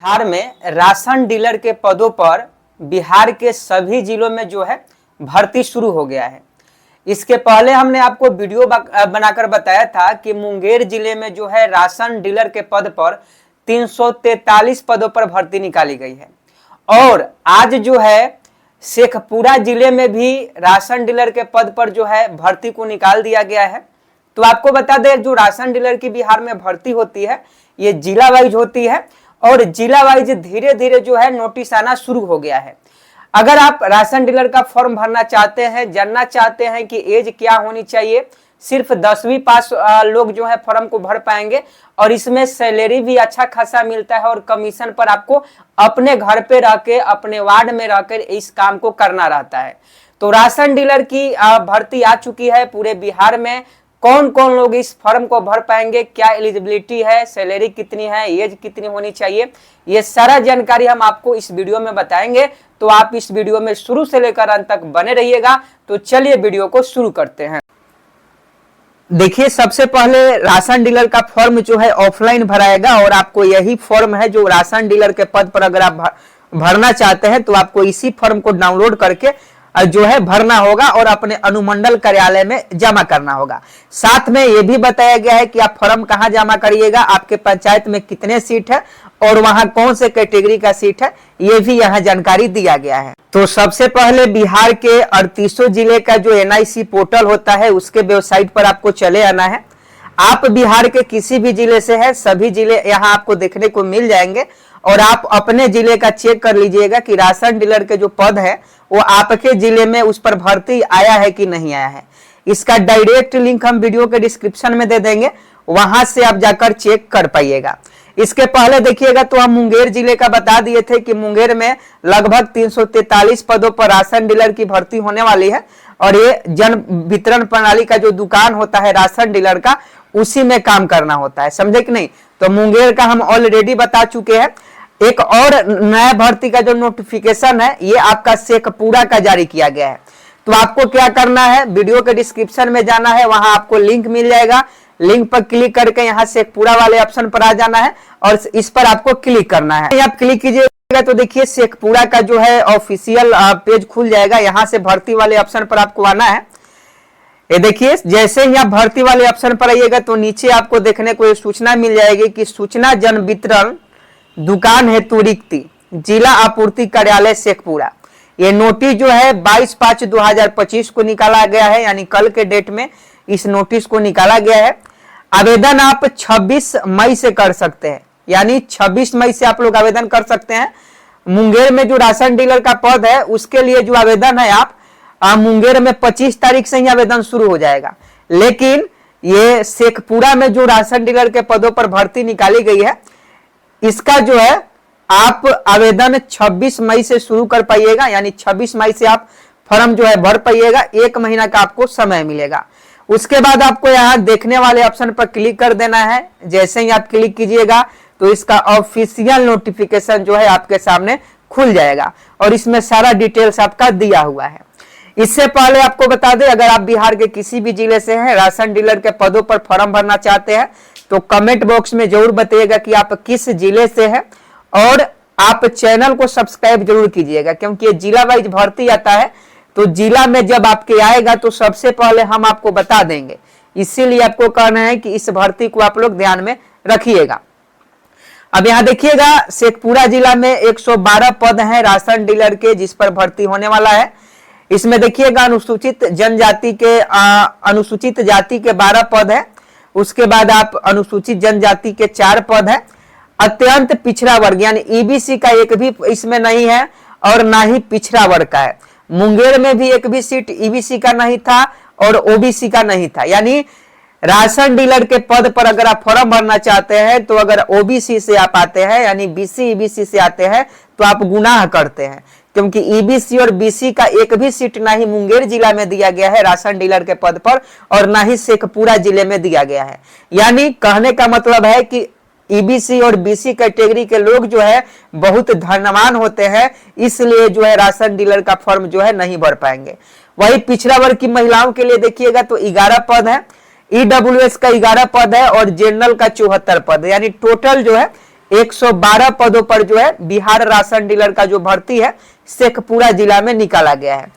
बिहार में ration dealer के पदों पर बिहार के सभी जिलों में जो है भर्ती शुरू हो गया है। इसके पहले हमने आपको वीडियो बनाकर बताया था कि मुंगेर जिले में जो है राशन डीलर के पद पर 343 पदों पर भर्ती निकाली गई है। और आज जो है शेखपुरा जिले में भी राशन डीलर के पद पर जो है भर्ती को निकाल दिया गया है। तो आपको बता दें, जो राशन डीलर की बिहार में भर्ती होती है ये जिला वाइज होती है और जिला वाइज धीरे धीरे जो है नोटिस आना शुरू हो गया है। अगर आप राशन डीलर का फॉर्म भरना चाहते हैं, जानना चाहते हैं कि एज क्या होनी चाहिए, सिर्फ 10वीं पास लोग जो है फॉर्म को भर पाएंगे और इसमें सैलरी भी अच्छा खासा मिलता है और कमीशन पर आपको अपने घर पे रह के अपने वार्ड में रहकर इस काम को करना रहता है। तो राशन डीलर की भर्ती आ चुकी है पूरे बिहार में। कौन कौन लोग इस फॉर्म को भर पाएंगे, क्या एलिजिबिलिटी है, सैलरी कितनी है, एज कितनी होनी चाहिए, ये सारा जानकारी हम आपको इस वीडियो में बताएंगे। तो आप इस वीडियो में शुरू से लेकर अंत तक बने रहिएगा। तो चलिए वीडियो को शुरू करते हैं। देखिए, सबसे पहले राशन डीलर का फॉर्म जो है ऑफलाइन भराएगा और आपको यही फॉर्म है जो राशन डीलर के पद पर अगर आप भरना चाहते हैं तो आपको इसी फॉर्म को डाउनलोड करके जो है भरना होगा और अपने अनुमंडल कार्यालय में जमा करना होगा। साथ में ये भी बताया गया है कि आप फॉर्म कहां जमा करिएगा, आपके पंचायत में कितने सीट है और वहां कौन से कैटेगरी का सीट है, ये भी यहाँ जानकारी दिया गया है। तो सबसे पहले बिहार के 38 जिले का जो NIC पोर्टल होता है उसके वेबसाइट पर आपको चले आना है। आप बिहार के किसी भी जिले से है, सभी जिले यहाँ आपको देखने को मिल जाएंगे और आप अपने जिले का चेक कर लीजिएगा कि राशन डीलर के जो पद है वो आपके जिले में उस पर भर्ती आया है कि नहीं आया है। इसका डायरेक्ट लिंक हम वीडियो के डिस्क्रिप्शन में दे देंगे, वहां से आप जाकर चेक कर पाइएगा। इसके पहले देखिएगा तो हम मुंगेर जिले का बता दिए थे कि मुंगेर में लगभग 343 पदों पर राशन डीलर की भर्ती होने वाली है और ये जन वितरण प्रणाली का जो दुकान होता है राशन डीलर का, उसी में काम करना होता है, समझे कि नहीं। तो मुंगेर का हम ऑलरेडी बता चुके हैं। एक और नया भर्ती का जो नोटिफिकेशन है ये आपका शेखपुरा का जारी किया गया है। तो आपको क्या करना है, वीडियो के डिस्क्रिप्शन में जाना है, वहां आपको लिंक मिल जाएगा। लिंक पर क्लिक करके यहाँ शेखपुरा वाले ऑप्शन पर आ जाना है और इस पर आपको क्लिक करना है। आप क्लिक कीजिएगा तो देखिए शेखपुरा का जो है ऑफिशियल पेज खुल जाएगा। यहाँ से भर्ती वाले ऑप्शन पर आपको आना है। ये देखिए, जैसे ही आप भर्ती वाले ऑप्शन पर आइएगा तो नीचे आपको देखने को सूचना मिल जाएगी कि सूचना जन वितरण दुकान हेतु रिक्ति, जिला आपूर्ति कार्यालय शेखपुरा। ये नोटिस जो है 22/5/2025 को निकाला गया है, यानी कल के डेट में इस नोटिस को निकाला गया है। आवेदन आप 26 मई से कर सकते हैं, यानी 26 मई से आप लोग आवेदन कर सकते हैं। मुंगेर में जो राशन डीलर का पद है उसके लिए जो आवेदन है आप मुंगेर में 25 तारीख से ही आवेदन शुरू हो जाएगा। लेकिन ये शेखपुरा में जो राशन डीलर के पदों पर भर्ती निकाली गई है इसका जो है आप आवेदन 26 मई से शुरू कर पाइएगा, यानी 26 मई से आप फॉर्म जो है भर पाइएगा। 1 महीना का आपको समय मिलेगा। उसके बाद आपको यहाँ देखने वाले ऑप्शन पर क्लिक कर देना है। जैसे ही आप क्लिक कीजिएगा तो इसका ऑफिशियल नोटिफिकेशन जो है आपके सामने खुल जाएगा और इसमें सारा डिटेल्स आपका दिया हुआ है। इससे पहले आपको बता दें, अगर आप बिहार के किसी भी जिले से हैं, राशन डीलर के पदों पर फॉर्म भरना चाहते हैं तो कमेंट बॉक्स में जरूर बताइएगा कि आप किस जिले से हैं और आप चैनल को सब्सक्राइब जरूर कीजिएगा, क्योंकि ये जिला वाइज भर्ती आता है। तो जिला में जब आपके आएगा तो सबसे पहले हम आपको बता देंगे, इसीलिए आपको कहना है कि इस भर्ती को आप लोग ध्यान में रखिएगा। अब यहाँ देखिएगा शेखपुरा जिला में 112 पद हैं राशन डीलर के जिस पर भर्ती होने वाला है। इसमें देखिएगा अनुसूचित जनजाति के अनुसूचित जाति के 12 पद है। उसके बाद आप अनुसूचित जनजाति के 4 पद है। अत्यंत पिछड़ा वर्ग यानी EBC का एक भी इसमें नहीं है और ना ही पिछड़ा वर्ग का है। मुंगेर में भी एक भी सीट EBC का नहीं था और OBC का नहीं था। यानी राशन डीलर के पद पर अगर आप फॉर्म भरना चाहते हैं तो अगर OBC से आप आते हैं, यानी BC EBC से आते हैं, तो आप गुनाह करते हैं, क्योंकि EBC और BC का एक भी सीट ना ही मुंगेर जिला में दिया गया है राशन डीलर के पद पर और ना ही शेखपुरा जिले में दिया गया है। यानी कहने का मतलब है कि EBC और BC कैटेगरी के लोग जो है बहुत धनवान होते हैं, इसलिए जो है राशन डीलर का फॉर्म जो है नहीं भर पाएंगे। वही पिछड़ा वर्ग की महिलाओं के लिए देखिएगा तो 11 पद है। EWS का 11 पद है और जनरल का 74 पद है, यानी टोटल जो है 112 पदों पर जो है बिहार राशन डीलर का जो भर्ती है शेखपुरा जिला में निकाला गया है।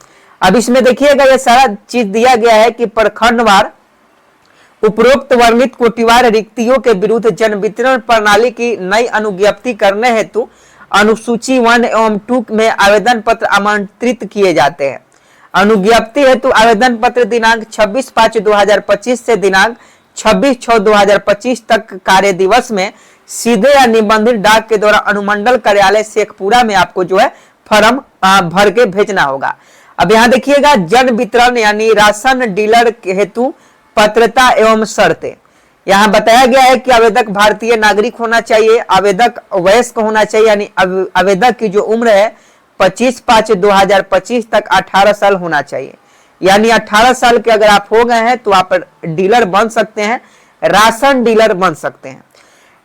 अब इसमें देखिएगा ये सारा चीज दिया गया है कि प्रखंडवार उपरोक्त वर्णित कोटिवार रिक्तियों के विरुद्ध जन वितरण प्रणाली की नई अनुज्ञप्ति करने हेतु अनुसूची 1 एवं 2 में आवेदन पत्र आमंत्रित किए जाते हैं। अनुज्ञप्ति हेतु आवेदन पत्र दिनांक 26/5/2025 से दिनांक 26/6/2025 तक कार्य दिवस में सीधे या निबंधित डाक के द्वारा अनुमंडल कार्यालय शेखपुरा में आपको जो है फॉर्म भर के भेजना होगा। अब यहाँ देखिएगा जन वितरण यानी राशन डीलर हेतु पात्रता एवं शर्तें यहाँ बताया गया है कि आवेदक भारतीय नागरिक होना चाहिए, आवेदक वयस्क होना चाहिए यानी आवेदक की जो उम्र है 25/5/2025 तक 18 साल होना चाहिए, यानी 18 साल के अगर आप हो गए हैं तो आप डीलर बन सकते हैं, राशन डीलर बन सकते हैं।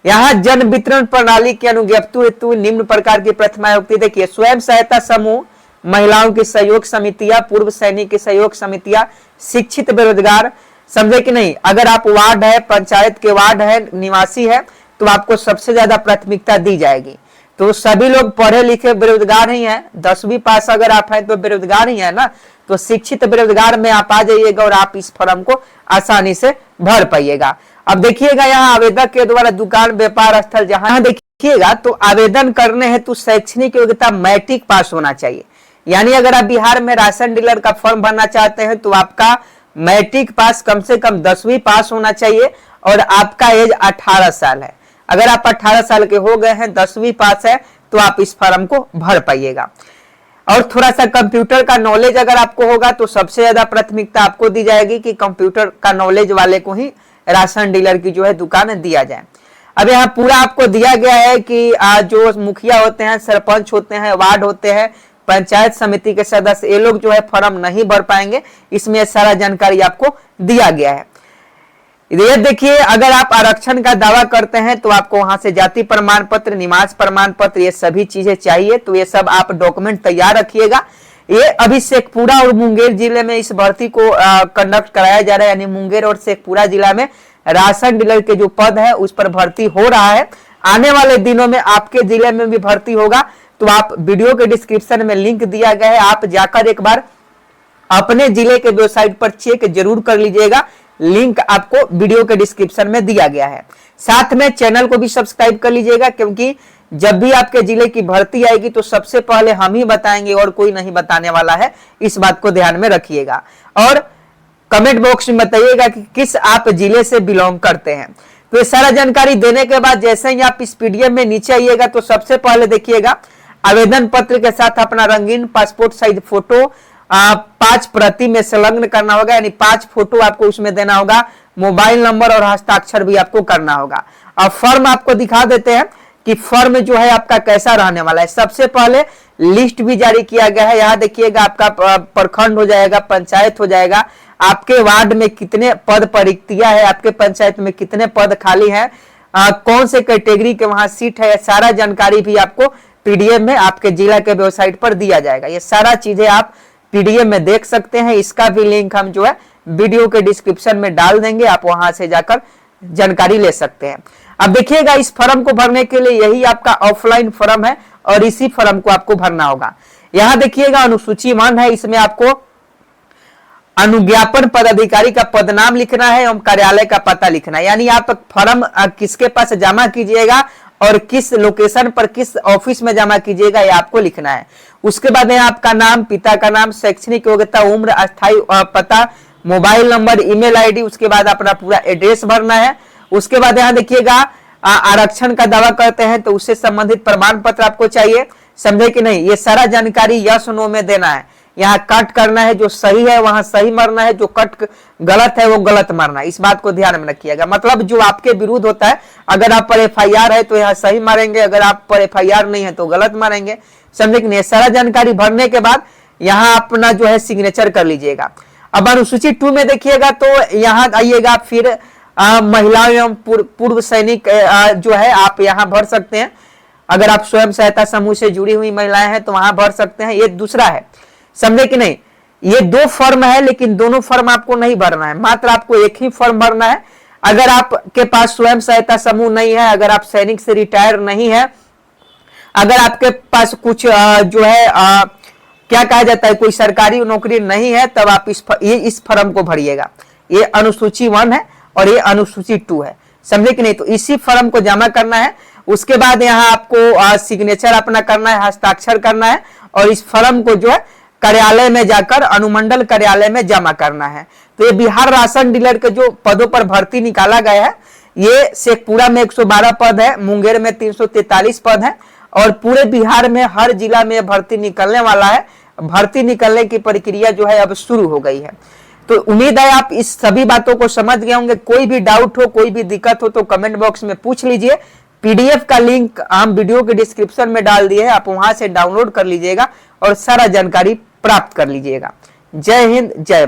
यहाँ जन वितरण प्रणाली के अनुज्ञप्ति हेतु निम्न प्रकार की प्रथमायुक्ति देखिए, स्वयं सहायता समूह, महिलाओं की सहयोग समितियां, पूर्व सैनिक की सहयोग समितियां, शिक्षित बेरोजगार, समझे कि नहीं। अगर आप वार्ड है, पंचायत के वार्ड है, निवासी है तो आपको सबसे ज्यादा प्राथमिकता दी जाएगी। तो सभी लोग पढ़े लिखे बेरोजगार ही हैं, 10वीं पास अगर आप हैं तो बेरोजगार ही है ना, तो शिक्षित बेरोजगार में आप आ जाइएगा और आप इस फॉर्म को आसानी से भर पाइएगा। अब देखिएगा यहाँ आवेदक के द्वारा दुकान, व्यापार स्थल, जहां देखिएगा तो आवेदन करने हेतु शैक्षणिक योग्यता मैट्रिक पास होना चाहिए। यानी अगर आप बिहार में राशन डीलर का फॉर्म भरना चाहते हैं तो आपका मैट्रिक पास कम से कम 10वीं पास होना चाहिए और आपका एज 18 साल है। अगर आप 18 साल के हो गए हैं, 10वीं पास है तो आप इस फॉर्म को भर पाइएगा। और थोड़ा सा कंप्यूटर का नॉलेज अगर आपको होगा तो सबसे ज्यादा प्राथमिकता आपको दी जाएगी कि कंप्यूटर का नॉलेज वाले को ही राशन डीलर की जो है दुकान दिया जाए। अब यहाँ पूरा आपको दिया गया है कि जो मुखिया होते हैं, सरपंच होते हैं, वार्ड होते हैं, पंचायत समिति के सदस्य, ये लोग जो है फॉर्म नहीं भर पाएंगे। इसमें सारा जानकारी आपको दिया गया है। ये देखिए, अगर आप आरक्षण का दावा करते हैं तो आपको वहां से जाति प्रमाण पत्र, निवास प्रमाण पत्र, ये सभी चीजें चाहिए। तो ये सब आप डॉक्यूमेंट तैयार रखिएगा। ये अभी शेखपुरा और मुंगेर जिले में इस भर्ती को कंडक्ट कराया जा रहा है, यानी मुंगेर और शेखपुरा जिला में राशन डीलर के जो पद है उस पर भर्ती हो रहा है। आने वाले दिनों में आपके जिले में भी भर्ती होगा। तो आप वीडियो के डिस्क्रिप्शन में लिंक दिया गया है, आप जाकर एक बार अपने जिले के वेबसाइट पर चेक जरूर कर लीजिएगा। लिंक आपको वीडियो के डिस्क्रिप्शन में दिया गया है। साथ में चैनल को भी सब्सक्राइब कर लीजिएगा, क्योंकि जब भी आपके जिले की भर्ती आएगी तो सबसे पहले हम ही बताएंगे और कोई नहीं बताने वाला है। इस बात को ध्यान में रखिएगा और कमेंट बॉक्स में बताइएगा कि किस आप जिले से बिलोंग करते हैं। तो ये सारा जानकारी देने के बाद जैसे ही आप इस पीडीएफ में नीचे आइएगा तो सबसे पहले देखिएगा आवेदन पत्र के साथ अपना रंगीन पासपोर्ट साइज फोटो 5 प्रति में संलग्न करना होगा, यानी 5 फोटो आपको उसमें देना होगा। मोबाइल नंबर और हस्ताक्षर भी आपको करना होगा। अब फॉर्म आपको दिखा देते हैं कि फॉर्म जो है आपका कैसा रहने वाला है। सबसे पहले लिस्ट भी जारी किया गया है। यहाँ देखिएगा आपका प्रखंड हो जाएगा, पंचायत हो जाएगा, आपके वार्ड में कितने पद पर रिक्तियां है, आपके पंचायत में कितने पद खाली हैं, कौन से कैटेगरी के वहां सीट है, सारा जानकारी भी आपको पीडीएफ में आपके जिला के वेबसाइट पर दिया जाएगा। ये सारा चीजें आप पीडीएफ में देख सकते हैं। इसका भी लिंक हम जो है वीडियो के डिस्क्रिप्शन में डाल देंगे, आप वहां से जाकर जानकारी ले सकते हैं। अब देखिएगा इस फॉर्म को भरने के लिए यही आपका ऑफलाइन फॉर्म है और इसी फॉर्म को आपको भरना होगा। यहाँ देखिएगा अनुसूची 1 है, इसमें आपको अनुज्ञापन पदाधिकारी का पदनाम लिखना है एवं कार्यालय का पता लिखना है। यानी आप फॉर्म किसके पास जमा कीजिएगा और किस लोकेशन पर, किस ऑफिस में जमा कीजिएगा, ये आपको लिखना है। उसके बाद है आपका नाम, पिता का नाम, शैक्षणिक योग्यता, उम्र, अस्थायी पता, मोबाइल नंबर, ईमेल आईडी, उसके बाद अपना पूरा एड्रेस भरना है। उसके बाद यहाँ देखिएगा आरक्षण का दावा करते हैं तो उससे संबंधित प्रमाण पत्र आपको चाहिए, समझे कि नहीं। ये सारा जानकारी यस नो में देना है। यहाँ कट करना है, जो सही है वहां सही मरना है, जो कट गलत है वो गलत मरना है। इस बात को ध्यान में रखिएगा। मतलब जो आपके विरुद्ध होता है, अगर आप पर एफआईआर है तो यहाँ सही मारेंगे, अगर आप पर एफआईआर नहीं है तो गलत मारेंगे, समझे कि नहीं। सारा जानकारी भरने के बाद यहाँ अपना जो है सिग्नेचर कर लीजिएगा। अब अनुसूची 2 में देखिएगा तो यहाँ आइएगा, फिर महिलाओं एवं पूर्व सैनिक जो है आप यहाँ भर सकते हैं। अगर आप स्वयं सहायता समूह से जुड़ी हुई महिलाएं हैं तो वहां भर सकते हैं। ये दूसरा है, समझे कि नहीं। ये 2 फॉर्म है लेकिन दोनों फॉर्म आपको नहीं भरना है, मात्र आपको एक ही फॉर्म भरना है। अगर आपके पास स्वयं सहायता समूह नहीं है, अगर आप सैनिक से रिटायर नहीं है, अगर आपके पास कुछ जो है क्या कहा जाता है, कोई सरकारी नौकरी नहीं है, तब आप इस फॉर्म को भरिएगा। ये अनुसूची 1 है और ये अनुसूची 2 है, समझे कि नहीं। तो इसी फॉर्म को जमा करना है। उसके बाद यहाँ आपको सिग्नेचर अपना करना है, हस्ताक्षर करना है, और इस फॉर्म को जो है कार्यालय में जाकर अनुमंडल कार्यालय में जमा करना है। तो ये बिहार राशन डीलर के जो पदों पर भर्ती निकाला गया है, ये शेखपुरा में 112 पद है, मुंगेर में 343 पद है, और पूरे बिहार में हर जिला में भर्ती निकलने वाला है। भर्ती निकलने की प्रक्रिया जो है अब शुरू हो गई है। तो उम्मीद है आप इस सभी बातों को समझ गए होंगे। कोई भी डाउट हो, कोई भी दिक्कत हो तो कमेंट बॉक्स में पूछ लीजिए। पीडीएफ का लिंक हम वीडियो के डिस्क्रिप्शन में डाल दिए हैं, आप वहां से डाउनलोड कर लीजिएगा और सारा जानकारी प्राप्त कर लीजिएगा। जय हिंद, जय